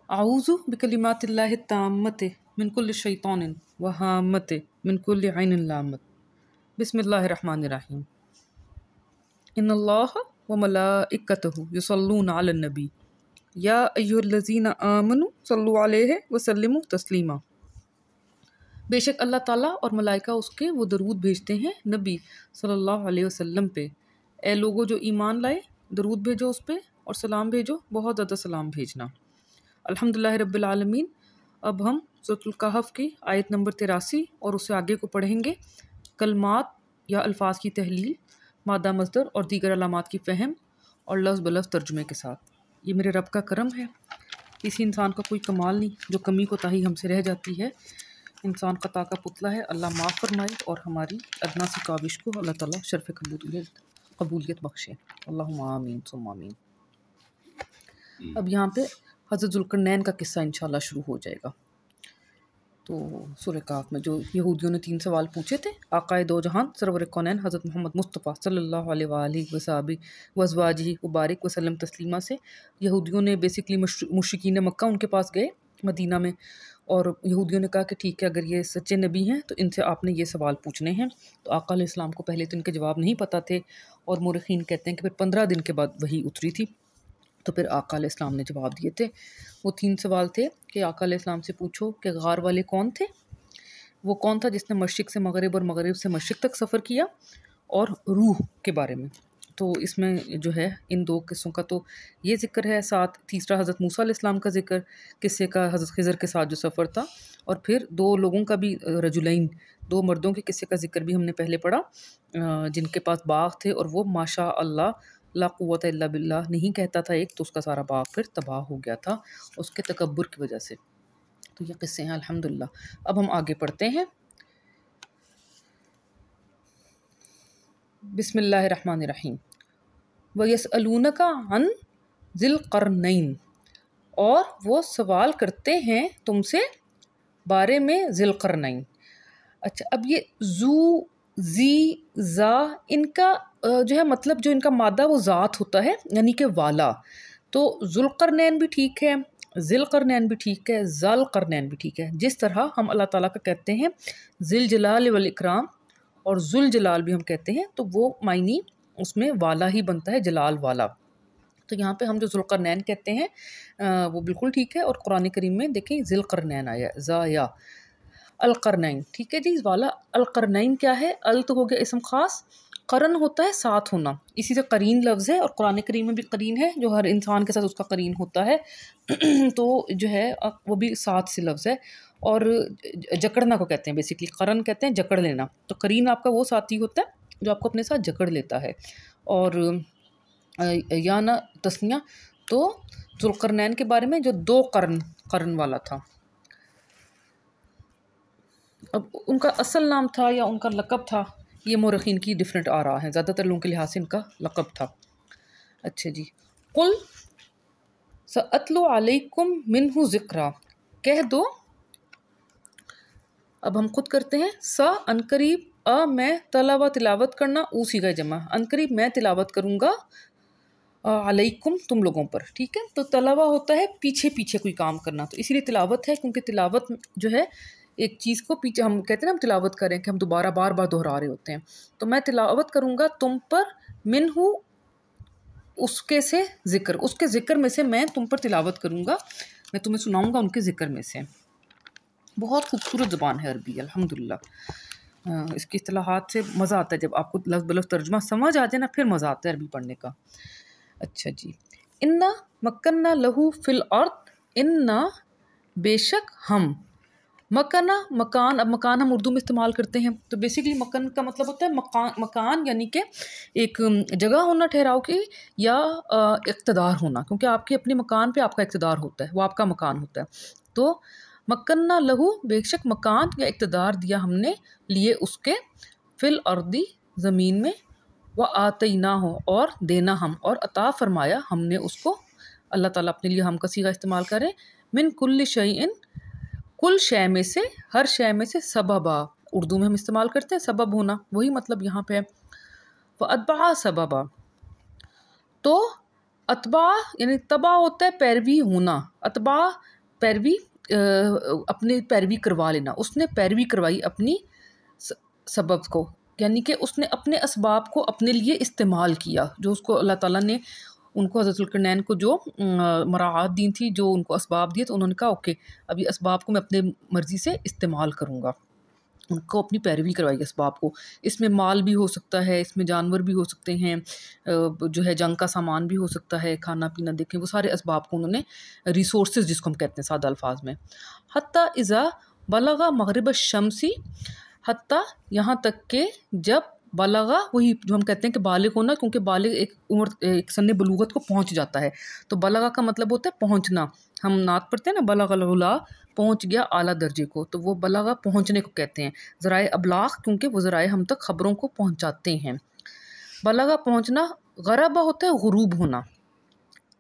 आऊज़ु बिकलिमातिल्लाहि ताम्मति मिन कुल्लि शैतानिन व हाम्मति मिन कुल्लि ऐनिन लामत। बिस्मिल्लाहिर्रहमानिर्रहीम। इन्नल्लाह व मलाइकतहु युसल्लूना अलन नबी या अय्युहल्लज़ीना आमनु सल्लु अलैहि व सल्लिमु तस्लीमा। बेशक अल्लाह ताला और मलाइका उसके वो दरूद भेजते हैं नबी सल्लल्लाहु अलैहि वसल्लम पे। ए लोगो जो ईमान लाए, दरूद भेजो उस पे और सलाम भेजो, बहुत ज़्यादा सलाम भेजना। अल्हम्दुलिल्लाह रब्बिल आलमीन। अब हम सूरतुल कहफ की आयत नंबर 83 और उससे आगे को पढ़ेंगे। कलमात या अल्फाज की तहलील, मादा मज़दर और दीगर अलामात की फ़हम और लफ्ज़ बलफ्ज़ तर्जुमे के साथ। ये मेरे रब का करम है, किसी इंसान का कोई कमाल नहीं, जो कमी कोताही हमसे रह जाती है इंसान ख़ता का पुतला है। अल्लाह माफ़ फरमाए और हमारी अदना सी काविश को अल्लाह ताला शर्फ़ कबूलियत बख्शे। अल्लाहुम्मा आमीन सुम्मा आमीन। अब यहाँ पे हज़रत ज़ुल्क़रनैन का किस्सा इंशाल्लाह शुरू हो जाएगा। तो सूरह कहफ में जो यहूदियों ने 3 सवाल पूछे थे, आक़ाए दो जहान सरवर कौनैन हज़रत मोहम्मद मुस्तफ़ा सल्लल्लाहु अलैहि व अज़वाजिही व बारिक वसल्लम तस्लीमा से यहूदियों ने बेसिकली मुश्रिकीन मक्का उनके पास गए मदीना में, और यहूदियों ने कहा कि ठीक है, अगर ये सच्चे नबी हैं तो इनसे आपने ये सवाल पूछने हैं। तो आका अलैहिस्सलाम को पहले तो इनके जवाब नहीं पता थे, और मुर्खीन कहते हैं कि फिर 15 दिन के बाद वही उतरी थी, तो फिर आका अलैहिस्सलाम ने जवाब दिए थे। वो 3 सवाल थे कि आका अलैहिस्सलाम से पूछो कि गार वाले कौन थे, वो कौन था जिसने मशरिक़ से मगरिब और मगरिब से मशरिक़ तक सफ़र किया, और रूह के बारे में। तो इसमें जो है इन 2 किस्सों का तो ये ज़िक्र है, साथ तीसरा हज़रत मूसा अलैहिस्सलाम का ज़िक्र, किस्से का हज़रत खिज़र के साथ जो सफ़र था, और फिर 2 लोगों का भी रजुलैन 2 मर्दों के किस्से का ज़िक्र भी हमने पहले पढ़ा, जिनके पास बाग थे और वो माशा अल्लाह ला कुव्वत इल्ला बिल्लाह नहीं कहता था एक, तो उसका सारा बाग फिर तबाह हो गया था उसके तकब्बुर की वजह से। तो ये किस्से हैं अल्हम्दुलिल्लाह। अब हम आगे पढ़ते हैं। बिस्मिल्लाहिर्रहमानिर्रहीम। व यसअलूनका अन ज़िल क़रनैन, और वो सवाल करते हैं तुमसे बारे में ज़िल क़रनैन। अच्छा, अब ये ज़ू जी ज़ा इनका जो है मतलब जो इनका मादा वो ज़ात होता है, यानी कि वाला। तो ज़ुल्क़रनैन भी ठीक है, ज़िलक़रनैन भी ठीक है, ज़ालक़रनैन भी ठीक है। जिस तरह हम अल्लाह ताला का कहते हैं ज़िल जलाल वल इकराम, और ज़ुल जलाल भी हम कहते हैं, तो वो मायनी उसमें वाला ही बनता है, जलाल वाला। तो यहाँ पे हम जो ज़ुल्क़रनैन कहते हैं वो बिल्कुल ठीक है। और कुरान करीम में देखें ज़िलक़रनैन आया, ज़ा या अलक़रनैन, ठीक है जी। वाला अलक़रनैन क्या है? अल तो हो गया इसम ख़ास, क़रन होता है साथ होना, इसी से करीन लफ्ज़ है, और कुरान करीम में भी करीन है जो हर इंसान के साथ उसका करीन होता है तो जो है वो भी साथ से लफ्ज़ है। और जकड़ना को कहते हैं बेसिकली, क़रन कहते हैं जकड़ लेना। तो करीन आपका वो साथी होता है जो आपको अपने साथ जकड़ लेता है। और या ना तस्निया, तो ज़ुल्क़रनैन के बारे में जो 2 क़रन वाला था। अब उनका असल नाम था या उनका लक़ब था, ये मोरख़ीन की डिफरेंट आ रहा है, ज़्यादातर लोगों के लिहाज से इनका लक़ब था। अच्छा जी। कुल सअतलु अलैकुम मिन्हु ज़िक्रा, कह दो। अब हम खुद करते हैं। अनकरीब, मैं, तलावा तिलावत करना, ऊसी का जमा, अनकरीब मैं तिलावत करूँगा अलैकुम तुम लोगों पर, ठीक है। तो तलावा होता है पीछे पीछे कोई काम करना, तो इसीलिए तिलावत है, क्योंकि तिलावत जो है एक चीज़ को पीछे, हम कहते हैं ना हम तिलावत करें कि हम दोबारा बार बार दोहरा रहे होते हैं। तो मैं तिलावत करूँगा तुम पर, मिन्हु उसके से ज़िक्र, उसके ज़िक्र में से मैं तुम पर तिलावत करूँगा, मैं तुम्हें सुनाऊँगा उनके ज़िक्र में से। बहुत खूबसूरत ज़बान है अरबी अल्हम्दुलिल्लाह। इसकी इस्तिलाहात से मज़ा आता है, जब आपको लफ्ज़ बलफ्ज़ तर्जुमा समझ आ जाए ना, फिर मज़ा आता है अरबी पढ़ने का। अच्छा जी। इन्ना मक्कन्ना लहू फ़िल अर्द, इन्ना बेशक हम, मकाना मकान, अब मकान हम उर्दू में इस्तेमाल करते हैं, तो बेसिकली मकान का मतलब होता है मकान यानी कि एक जगह होना ठहराव की, या इक़्तिदार होना, क्योंकि आपके अपने मकान पे आपका इक़्तिदार होता है, वो आपका मकान होता है। तो मक्कन्ना लहू बेशक मकान या इक़्तिदार दिया हमने लिए उसके, फ़िल अर्दी ज़मीन में, व आतईना हो और देना हम, और अता फ़रमाया हमने उसको। अल्लाह ताला अपने लिए हम का सीगा इस्तेमाल करें। मिन कुल्ल शैइन, कुल शय में से, हर शय में से, सबबा उर्दू में हम इस्तेमाल करते हैं सबब होना, वही मतलब यहाँ पे है। फ़अतबा सबबा, तो अतबा यानी तबा होता है पैरवी होना, अतबा पैरवी अपने पैरवी करवा लेना। उसने पैरवी करवाई अपनी सबब को, यानी कि उसने अपने असबाब को अपने लिए इस्तेमाल किया, जो उसको अल्लाह ताला ने उनको हज़रत ज़ुल्करनैन को जो मराआत दी थी, जो उनको असबाब दिए, तो उन्होंने कहा ओके अब ये असबाब को मैं अपने मर्ज़ी से इस्तेमाल करूँगा। उनको अपनी पैरवी करवाई असबाब को। इसमें माल भी हो सकता है, इसमें जानवर भी हो सकते हैं, जो है जंग का सामान भी हो सकता है, खाना पीना देखें, वो सारे असबाब को उन्होंने, रिसोर्सेज जिसको हम कहते हैं सादा अल्फाज में। हत्ता इज़ा बलगा मगरिब शमसी, हत्ता यहाँ तक के जब बलगा, वही जो हम कहते हैं कि बालिग होना, क्योंकि बालिग एक उम्र, एक सन्ने बलूगत को पहुँच जाता है, तो बलगा का मतलब होता है पहुँचना। हम नात पढ़ते हैं ना, बलगल उला, पहुँच गया आला दर्जे को, तो वो बलगा पहुँचने को कहते हैं। ज़राए अबलाग, क्योंकि वो ज़राए हम तक ख़बरों को पहुँचाते हैं। बलगा पहुँचना, गरबा होता है गुरूब होना,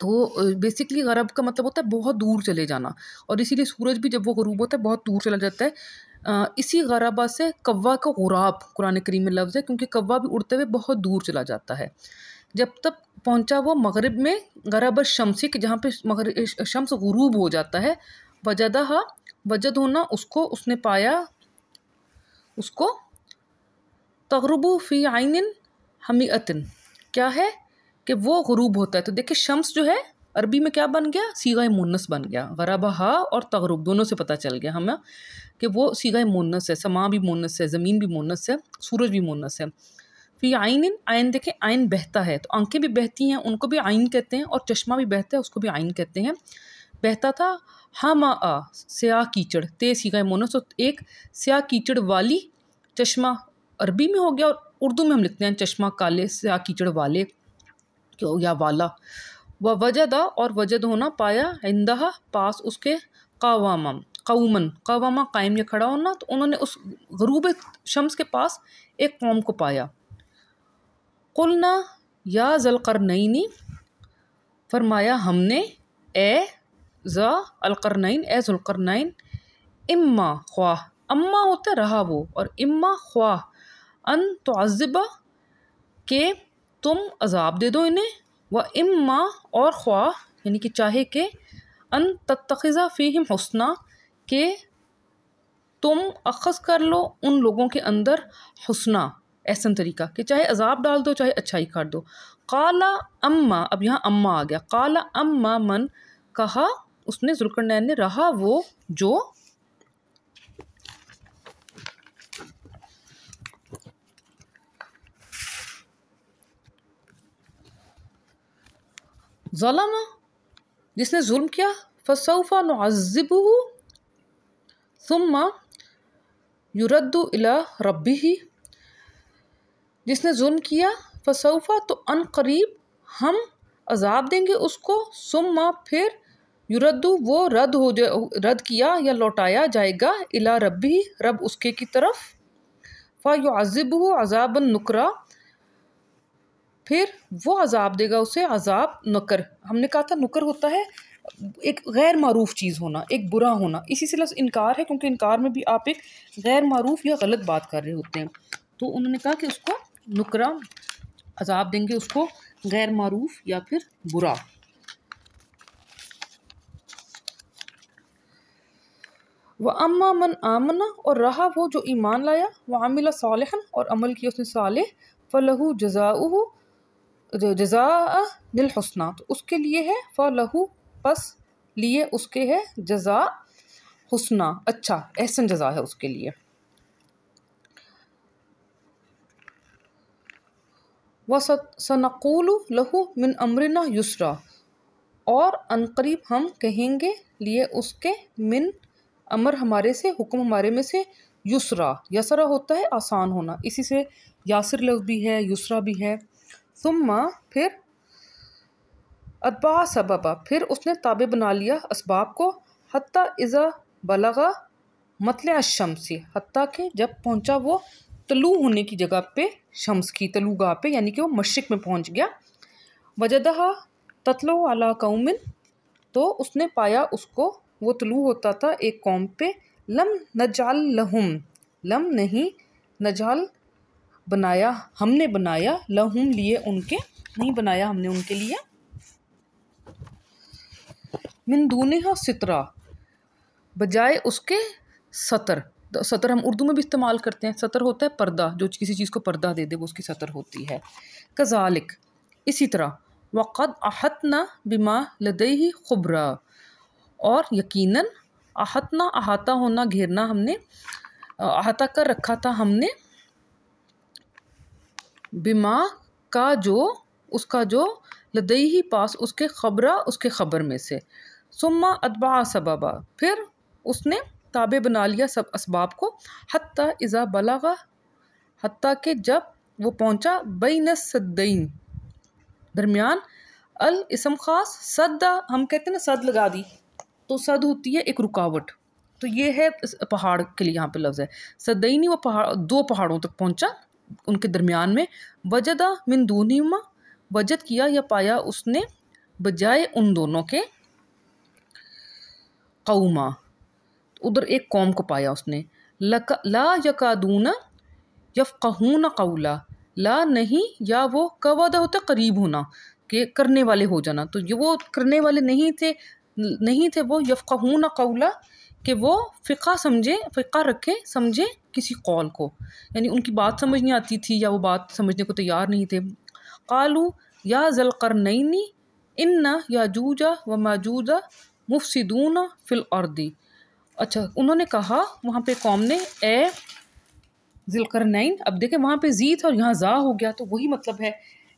तो बेसिकली गरब का मतलब होता है बहुत दूर चले जाना, और इसीलिए सूरज भी जब वो गुरूब होता है बहुत दूर चला जाता है। इसी गरबा से कव्वा का गुराब कुरान करीम में लफ्ज़ है, क्योंकि कव्वा भी उड़ते हुए बहुत दूर चला जाता है। जब तक पहुँचा वो मगरिब में, गरब शमसी के जहाँ पे मगरिब शम्स गुरूब हो जाता है, वजदहा, वजद होना, उसको उसने पाया, उसको तगरुबु फ़ी आइनिन हमीअतिन, क्या है कि वो गुरूब होता है। तो देखिए शम्स जो है अरबी में क्या बन गया, सीगा मुन्नस बन गया। गरबहा और तगरुब दोनों से पता चल गया हमें कि वो सीगा मुन्नस है, समा भी मुन्नस है, ज़मीन भी मुन्नस है, सूरज भी मुन्नस है। फ़ी आइनिन, आइन देखें, आइन बहता है, तो आंखें भी बहती हैं, उनको भी आइन कहते हैं, और चश्मा भी बहता है, उसको भी आइन कहते हैं। बहता था, हमा आ, स्याह कीचड़, ते सीगा मोनस, तो एक स्याह कीचड़ वाली, चश्मा अरबी में हो गया, और उर्दू में हम लिखते हैं चश्मा काले स्याह कीचड़ वाले क्यों, या वाला। व वजदा, और वजद होना, पाया, इंदहा, पास उसके, कावामा, कौमन, कावामा कायम या खड़ा होना, तो उन्होंने उस गरूब शम्स के पास एक कौम को पाया। कुलना या ज़ुल्क़रनैनी, फरमाया हमने, ए ज़ा अलक़रनैन, ए ज़ुल्क़रनैन, इम्मा ख्वाह, अम्मा होता है रहा वो, और इम्मा ख्वाह, अन तुअज़्ज़िबा, के तुम अजाब दे दो इन्हें, व इम्मा, और ख्वाह यानी कि चाहे के, अन तत्तखिज़ा फ़ीहिम हुस्ना, के तुम अख़ज़ कर लो उन लोगों के अंदर हुस्ना, ऐसा तरीका कि चाहे अजाब डाल दो चाहे अच्छाई कर दो। काला अम्मा, अब यहाँ अम्मा आ गया, काला अम्मा मन, कहा उसने, ज़ुल्क़रनैन ने, रहा वो जो, ज़लमा, जिसने जुल्म किया, फ़सौफ़ा नुअज़्ज़िबुहु सुम्मा युरद्दु इला रब्बिही, जिसने जुल्म किया, फ़सौफ़ा, तो अन करीब हम अजाब देंगे उसको, सुम्मा, फिर, युरद्दु, वो रद्द किया या लौटाया जाएगा, इला रब्बिही, रब उसके की तरफ, फ़युअज़्ज़िबुहु अज़ाबन नुकरा, फिर वो अजाब देगा उसे, अजाब नकर। हमने कहा था नुकर होता है एक गैर मारूफ चीज़ होना, एक बुरा होना, इसी से लफ्ज़ इनकार है, क्योंकि इनकार में भी आप एक गैर मारूफ या गलत बात कर रहे होते हैं। तो उन्होंने कहा कि उसको नुकरा, अजाब देंगे उसको गैर मारूफ या फिर बुरा। व अम्मा मन आमना, और रहा वो जो ईमान लाया, व आमिला सालिहन, और अमल किया उसने सालेह, फ़लहु जज़ाउहु जज़ा लिल हुस्ना, तो उसके लिए है, फ़लहु, बस लिए उसके है, जज़ा हुस्ना, अच्छा एहसन जज़ा है उसके लिए। व सनक़ूलु लहु मिन अमरिना युसरा, और अनकरीब हम कहेंगे लिए उसके, मिन अमर हमारे से, हुक्म हमारे में से, युसरा, यसरा होता है आसान होना, इसी से यासिर लफ्ज़ भी है, युसरा भी है। सुम्मा, फिर, अतबा सबबा, फिर उसने ताबे बना लिया असबाब को, हत्ता इज़ा बलगा मतले शम्सी, हत्ता के जब पहुँचा वो तलू होने की जगह पे, शम्स की तलूगाह पे, यानी कि वो मशरिक में पहुँच गया। वजदहा ततलो अला कौमिन, तो उसने पाया उसको, वो तलू होता था एक कौम पे, लम नजाल लहुम, लम नहीं, नजाल बनाया, हमने बनाया, लहुम लिए उनके, नहीं बनाया हमने उनके लिए, मिन दूनिहा सितरा, बजाय उसके सतर। तो सतर हम उर्दू में भी इस्तेमाल करते हैं। सतर होता है पर्दा, जो किसी चीज़ को पर्दा दे दे वो उसकी सतर होती है। कज़ालिक, इसी तरह। वक़द अहतना बिमा लदैहि खुबरा, और यकीनन अहतना, अहाता होना, घेरना, हमने अहाता कर रखा था हमने, बिमा का जो, उसका जो, लदैहि पास उसके, खबरा उसके खबर में से। सुम्मा अतबा सबबा, फिर उसने ताबे बना लिया सब असबाब को। हत्ता इज़ा बलगा, हत्ता के जब वो पहुंचा, बैन सद्दैन, दरमियान, अल इसम खास, सद्दा हम कहते हैं ना, सद लगा दी, तो सद होती है एक रुकावट। तो ये है पहाड़ के लिए यहाँ पे लफ्ज़ है। सदैनी, वो पहाड़, दो पहाड़ों तक पहुंचा, उनके दरमियान में। वजदा मिन दूनिमा, वजद किया या पाया उसने, बजाय उन दोनों के, कौमा, उधर एक कौम को पाया उसने। ला यकादूना यफ़क़हूना क़ौला, ला नहीं, या वो कवादा होता करीब होना, के करने वाले हो जाना। तो ये वो करने वाले नहीं थे वो, यफ़क़हूना क़ौला, कि वो फ़िक़ा समझे, फ़िक़ा रखे, समझे किसी कौल को, यानी उनकी बात समझ नहीं आती थी या वो बात समझने को तैयार नहीं थे। क़ालू या ज़ुल्क़रनैनी इन्ना याजूजा व माजूजा मुफ़सिदूना फ़िल अर्दी। अच्छा, उन्होंने कहा वहाँ पे कौम ने, ए ज़ुल्क़रनैन, अब देखें वहाँ पे जी था और यहाँ जा हो गया, तो वही मतलब है,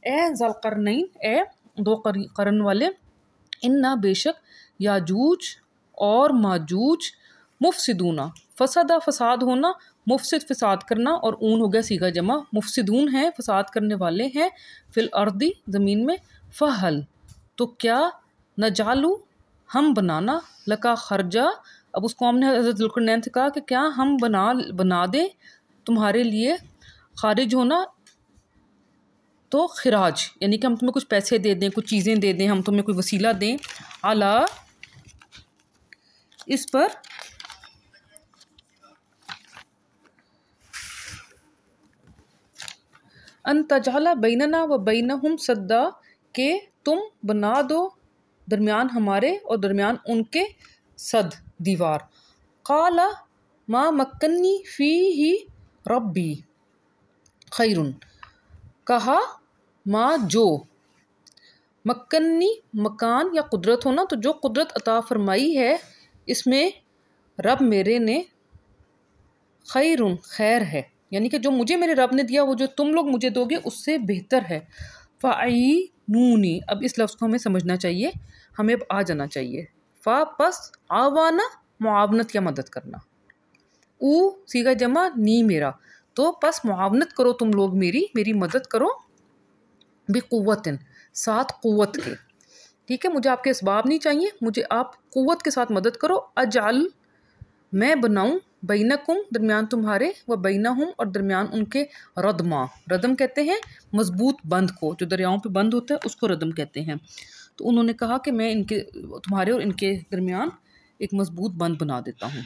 ए ज़ुल्क़रनैन, ए दो करन वाले, इन्ना बेशक, याजूज और माजूज, मुफ़सिदूना, फसदा फसाद होना, मुफ़सिद फसाद करना, और ऊन हो गया सीगा जमा, मुफ़सिदून हैं फसाद करने वाले हैं, फिल अर्दी ज़मीन में, फ़हल तो क्या, नजालू हम बनाना, लका खर्जा, अब उस कौम ने हज़रत ज़ुल्क़रनैन से कहा कि क्या हम बना दें तुम्हारे लिए, खारिज होना तो खिराज, यानी कि हम तुम्हें कुछ पैसे दे दें, कुछ चीज़ें दे दें, हम तुम्हें कोई वसीला दें, आला, इस पर, अन तजाला बैनना व बैनहुम सद्दा, के तुम बना दो दरमियान हमारे और दरमियान उनके सद, दीवार। काला मा मक्कनी फ़ी ही रब्बी खैरुन, कहा माँ जो, मक्कनी मकान या कुदरत होना, तो जो कुदरत अता फरमाई है इसमें रब मेरे ने, खैरुन खैर है, यानी कि जो मुझे मेरे रब ने दिया वो जो तुम लोग मुझे दोगे उससे बेहतर है। फ़ाइनूनी, अब इस लफ्ज़ को हमें समझना चाहिए, हमें अब आ जाना चाहिए। फ़ा पस आवाना, मुआवनत या मदद करना, ऊ सीगा जमा, नी मेरा, तो पस मुआवनत करो तुम लोग मेरी मदद करो, बेक़ुव्वतिन, साथ क़ुव्वत के, ठीक है, मुझे आपके असबाब नहीं चाहिए, मुझे आप क़ुव्वत के साथ मदद करो। अजाल, मैं बनाऊँ, बैनकुम दरमियान तुम्हारे, व बैनहुम और दरमियान उनके, रदमा, रदम कहते हैं मजबूत बंद को, जो दरियाओं पे बंद होता है उसको रदम कहते हैं। तो उन्होंने कहा कि मैं इनके, तुम्हारे और इनके दरमियान एक मजबूत बंद बना देता हूँ।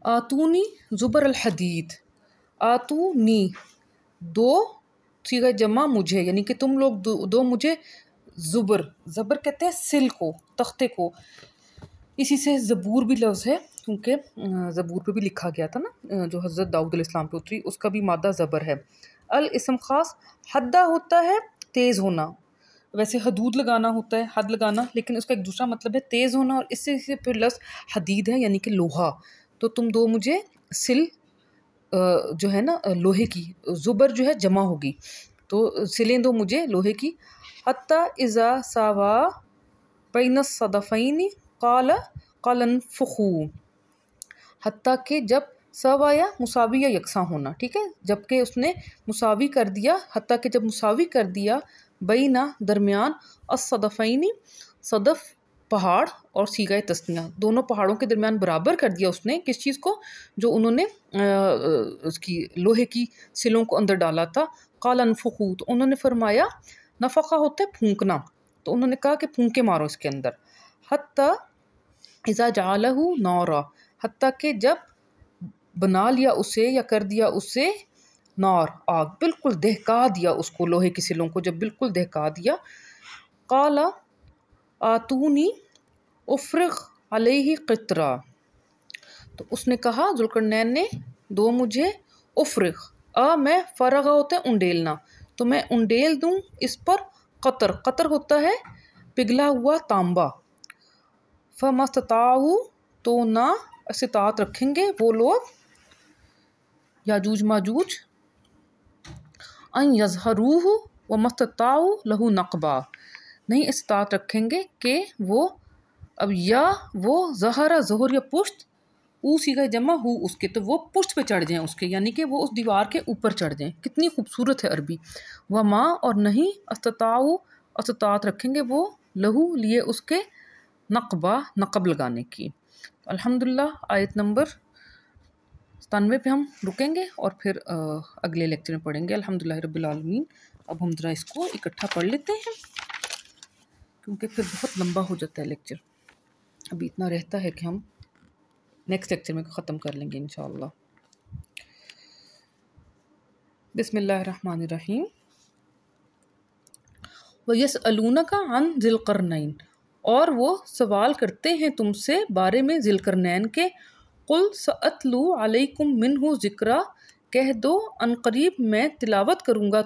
आतूनी ज़ुबर अल हदीद, आतूनी दो सीगा जमा मुझे, यानी कि तुम लोग दो मुझे, ज़ुबर, ज़बर कहते हैं सिल को, तख्ते को, इसी से ज़बूर भी लफ्ज़ है, क्योंकि ज़बूर पे भी लिखा गया था ना, जो हज़रत दाऊद अलैहिस्सलाम पे उतरी, उसका भी मादा ज़बर है। अल इसम ख़ास, हद्दा होता है तेज़ होना, वैसे हदूद लगाना होता है, हद लगाना, लेकिन उसका एक दूसरा मतलब है तेज़ होना, और इससे फिर लफ्ज़ हदीद है, यानी कि लोहा। तो तुम दो मुझे सिल, जो है ना लोहे की, ज़ुबर जो है जमा होगी, तो सिलें दो मुझे लोहे की। हत्ता इज़ा सावा बैन सदफ़ैनी क़ाल क़लनफ़ुख़ू, हत्ता के जब, सवाया मुसावी या यकसा होना, ठीक है, जबकि उसने मुसावी कर दिया, हत्ता के जब मुसावी कर दिया, बैना दरमियान, अस्सदफ़ैनी सदफ़ पहाड़ और सीगा तस्निया, दोनों पहाड़ों के दरमियान बराबर कर दिया उसने, किस चीज़ को, जो उन्होंने उसकी लोहे की सिलों को अंदर डाला था। क़ालनफ़ुख़ू, तो उन्होंने फरमाया, नफ़क़ा होता है फूंकना, तो उन्होंने कहा कि फूंके मारो इसके अंदर। हत्ता इज़ा जालहू नौरा, हत्ता के जब बना लिया उसे या कर दिया उसे, नार आग, बिल्कुल दहका दिया उसको, लोहे की सिलों को जब बिल्कुल दहका दिया। काला आतूनी उफ्रिग अलैहि क़ित्रा। तो उसने कहा, ज़ुल्क़रनैन ने, दो मुझे उफ्रिग, मैं फ़रग़ होता है उंडेलना, तो मैं उंडेल दूँ इस पर क़तर। क़तर होता है पिघला हुआ तांबा। फ़मस्तताऊ, तो ना इस्तात रखेंगे वो लोग, याजूज माजूज, अन यज़हरूहु व मस्तताऊ लहू नक़बा, नहीं इस्तात रखेंगे कि वो, अब या वो ज़हरा, ज़हर या पुश्त, उसी का जमा हु उसके, तो वो पुश्त पे चढ़ जाएं उसके, यानी कि वो उस दीवार के ऊपर चढ़ जाएं। कितनी खूबसूरत है अरबी। व माँ, और नहीं अस्ताऊ, अस्तात रखेंगे वो लहू, लिए उसके, नक़बा, नक़ब लगाने की। अल्हम्दुलिल्लाह आयत नंबर 97 पे हम रुकेंगे और फिर अगले लेक्चर में पढ़ेंगे। अल्हम्दुलिल्लाह रब्बिल आलमीन। अब हम ज़रा इसको इकट्ठा पढ़ लेते हैं क्योंकि फिर बहुत लंबा हो जाता है लेक्चर। अभी इतना रहता है कि हम नेक्स्ट लेक्चर में ख़त्म कर लेंगे इंशाअल्लाह। बिस्मिल्लाहिर्रहमानिर्रहीम। व यसअलूनका अन ज़िलक़रनैन, और वो सवाल करते हैं तुमसे बारे में ज़िलक़रनैन के। कुल सअतलू अलैकुम मिन्हु ज़िक्रा, कह दो अनकरीब मैं तिलावत करूँगा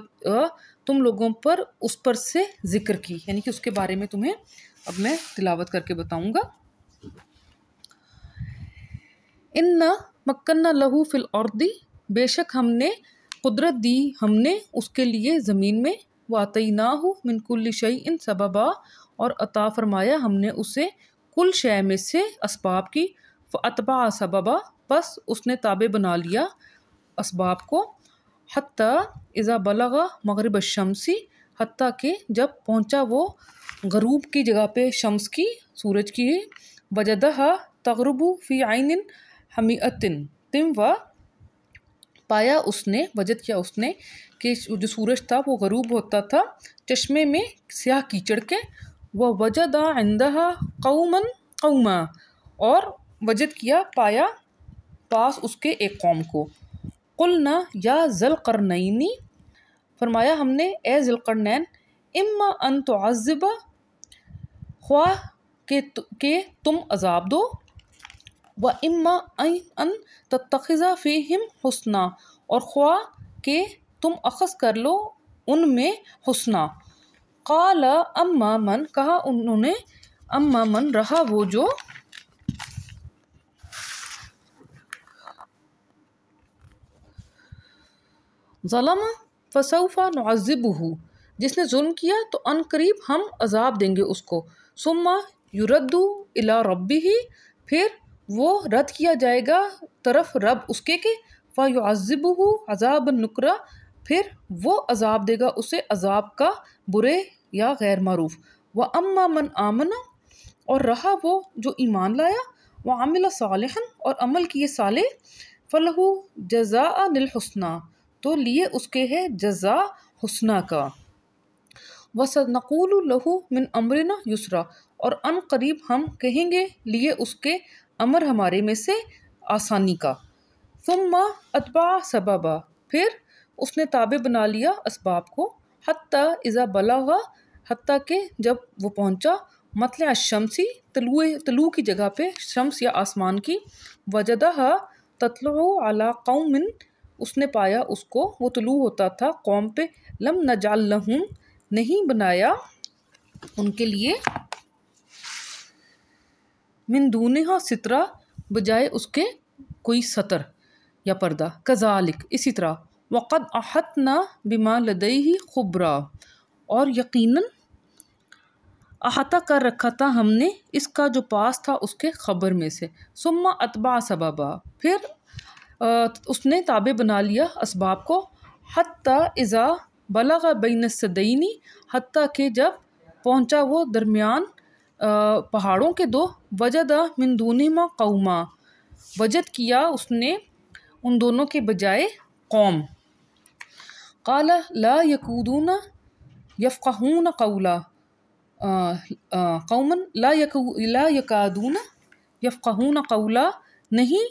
तुम लोगों पर उस पर से ज़िक्र की, यानी कि उसके बारे में तुम्हें अब मैं तिलावत करके बताऊँगा। इन्ना मक्कन्ना लहू फ़िल अर्दी, बेशक हमने कुदरत दी हमने उसके लिए ज़मीन में। वातईनाहु मिन कुल्लि शैइन सबबा, और अता फरमाया हमने उसे कुल शय में से असबाब की। फ़अतबा सबबा, बस उसने ताबे बना लिया असबाब को। हत्ता इज़ा बलगा मग़रिब अश-शम्सी, हत्ता के जब पहुँचा वो गरूब की जगह पे, शम्स की, सूरज की। वजदहा तग़रुबु फ़ी ऐनिन हमीअतिन तिम, व पाया उसने, वजद किया उसने कि जो सूरज था वो गरूब होता था चश्मे में स्याह कीचड़ के। व वजदा इंदहा कौमन कौमा, और वजद किया, पाया पास उसके एक कौम को। कुलना या ज़ुल्क़रनैनी, फरमाया हमने ए ज़ुल्क़रनैन, इम्मा अन तुअज़्ज़िबा, ख्वाह के तुम अज़ाब दो, व इम्मा अन तत्तख़िज़ा फ़ीहिम हुस्ना, और ख्वाह के तुम अख़ज़ कर लो उनमें हुस्ना। क़ाला अम्मा मन, कहा उन्होंने, अम्मा मन, रहा वो जो ज़लम फ़सौफ़ा नुअज़्ज़िबुहु, जिसने जुल्म किया तो अनकरीब हम अज़ाब देंगे उसको। सुम्मा युरद्दु इला रब्बिही, फिर वो रद्द किया जाएगा तरफ रब उसके के। फ़युअज़्ज़िबुहु अज़ाबन नुकरा, फिर वो अज़ाब देगा उसे अज़ाब का बुरे या गैर मारूफ। व अम्मा मन आमना, और रहा वो जो ईमान लाया। व अमिल सालिहन, और अमल किए साले। फ़लहु जज़ाअ निल हुस्ना, तो लिए उसके है जज़ा हुस्ना का। वसनक़ूलु लहू मिन अमरिना युसरा, और अन करीब हम कहेंगे लिए उसके अमर हमारे में से आसानी का। सुम्मा अतबा सबबा, फिर उसने ताबे बना लिया असबाब को। हत्ता इज़ा बलगा, हत्ता के जब वो पहुँचा, मतला शम्सी, तलू की जगह पे, शम्स या आसमान की। वजदहा तत्लु अला कौमिन, उसने पाया उसको, वो तलू होता था कौम पे। लम नजअल लहुम, नहीं बनाया उनके लिए, मिन दूनिहा सितरा, बजाय उसके कोई सतर या पर्दा। कज़ालिक, इसी तरह। वक़द अहतना बिमा लदैहि खुबरा, और यकीनन अहाता कर रखा था हमने इसका जो पास था उसके खबर में से। सुम्मा अतबा सबबा, फिर उसने ताबे बना लिया असबाब को। हत्ता इज़ा बलगा बैन सदैनी, हत्ता के जब पहुँचा वो दरमियान पहाड़ों के दो। वजदा मिन दूनिहिमा कौमा, वजद किया उसने उन दोनों के बजाय कौम। क़ाला ला यकूदूना यफ़क़हून क़ौला, कौमन ला यकादूना यफ़क़हून क़ौला, नहीं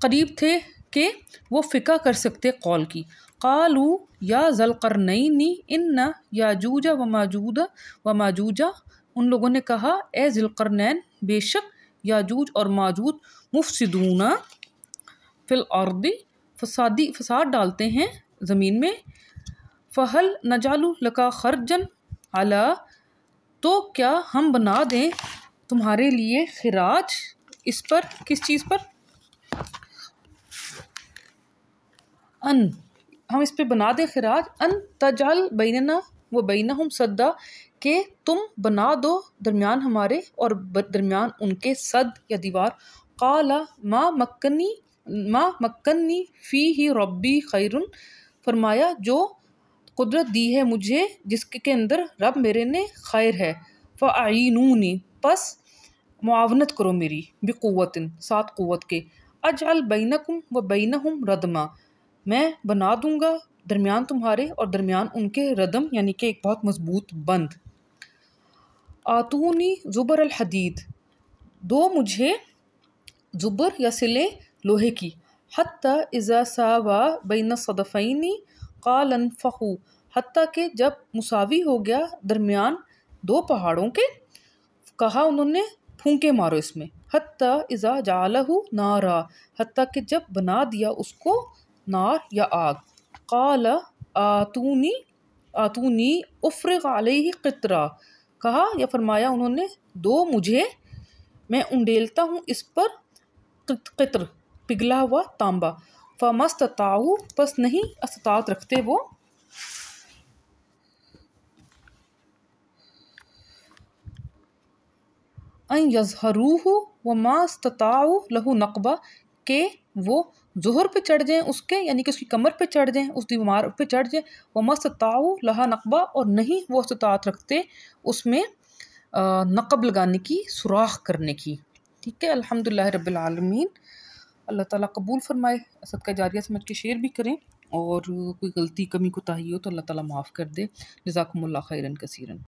करीब थे कि वो फ़िका कर सकते कौल की। क़ालू या ज़ुल्क़रनैनी इन्ना याजूज व माजूजा उन लोगों ने कहा, ए ज़ुल्क़रनैन, बेशक याजूज और माजूज मुफ़सिदूना फिल अर्दी, फसाद डालते हैं ज़मीन में। फ़हल नजालु लका खर्जन अला, तो क्या हम बना दें तुम्हारे लिए खिराज इस पर, किस चीज़ पर? अन, हम इस पे बना दें खिराज, अन तजाल बैनना व बैनहुम सद्दा, के तुम बना दो दरमियान हमारे और दरमियान उनके सद या दीवार। काला मा मक्कनी फ़ी ही रब्बी खैरुन, फरमाया जो कुदरत दी है मुझे जिसके के अंदर रब मेरे ने खैर है। फ़अईनूनी, पस मुआवनत करो मेरी, बिक़ुव्वतिन, साथ क़ुव्वत के। अजअल बैनकुम व बैनहुम रदमा, मैं बना दूंगा दरमियान तुम्हारे और दरमियान उनके रदम, यानी कि एक बहुत मजबूत बंद। आतूनी ज़ुबर अल हदीद, दो मुझे ज़ुबर या सिले लोहे की। हत्ता इज़ा सावा बैन सदफ़ैनी क़ाल अनफ़ख़ू, हत्ता के जब मुसावी हो गया दरमियान दो पहाड़ों के, कहा उन्होंने फूंके मारो इसमें। हत्ता इज़ा जालहू नारा, हत्ता के जब बना दिया उसको नार या आग। क़ाल आतूनी उफ़्रिग़ अलैहि क़ित्रा, कहा या फरमाया उन्होंने, दो मुझे, मैं उंडेलता हूँ इस पर क़ित्र, पिघला हुआ तांबा। फ़मस्तताऊ, बस नहीं अस्तात रखते वो, अन यज़हरूहु व मास्तताऊ लहू नक़बा, के वो ज़ुहर पे चढ़ जाएँ उसके, यानी कि उसकी कमर पे चढ़ जाएँ, उस दीवार पे चढ़ जाएँ। व मास्तताऊ लहा नक़बा, और नहीं वो अस्तात रखते उसमें नक़ब लगाने की, सुराख करने की। ठीक है, अल्हम्दुलिल्लाह रब्बिल आलमीन। अल्लाह ताला कबूल फरमाए, सदका जारिया समझ के शेयर भी करें, और कोई गलती कमी कोताही हो तो अल्लाह ताला माफ़ कर दे। जज़ाकुमुल्लाह खैरन कसीरन।